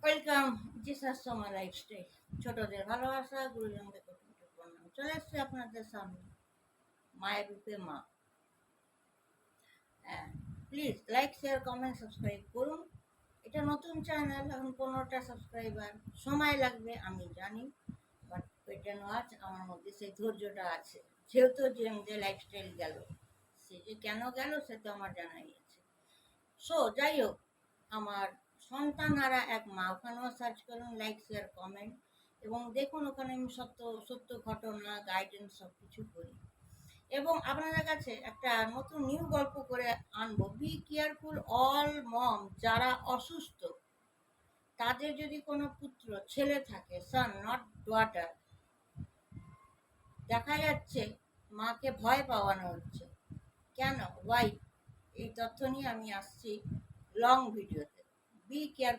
Welcome Jesus সময় lifestyle. ছোটদের ভালোবাসা, গুরুজনদের কঠিন প্রণাম। চলে এসছে আপনাদের সামনে মায়ের রূপে মা। Please like, share, comment, subscribe করুন। এটা নতুন চ্যানেল, এখন 15টা সাবস্ক্রাইবার, সময় লাগবে আমি জানি, বাট পেটেন ওয়াচ আমার মধ্যে সেই ধৈর্যটা আছে। যেহেতু যে লাইফস্টাইল গেল, সে যে কেন গেল সে তো আমার জানাই আছে। সো যাই হোক, আমার সন্তানারা এক মা, ওখানেও সার্চ করুন, লাইক, শেয়ার, কমেন্ট, এবং দেখুন ওখানে আমি সত্য সত্য ঘটনা, গাইডেন্স সব কিছু করি। এবং আপনাদের কাছে একটা নতুন নিউ গল্প করে আনবো। বি কেয়ারফুল অল মম, যারা অসুস্থ, তাদের যদি কোনো পুত্র ছেলে থাকে, সান নট ডটার, দেখা যাচ্ছে মাকে ভয় পাওয়ানো হচ্ছে, কেন, ওয়াই? এই তথ্য নিয়ে আমি আসছি লং ভিডিওতে। Be careful.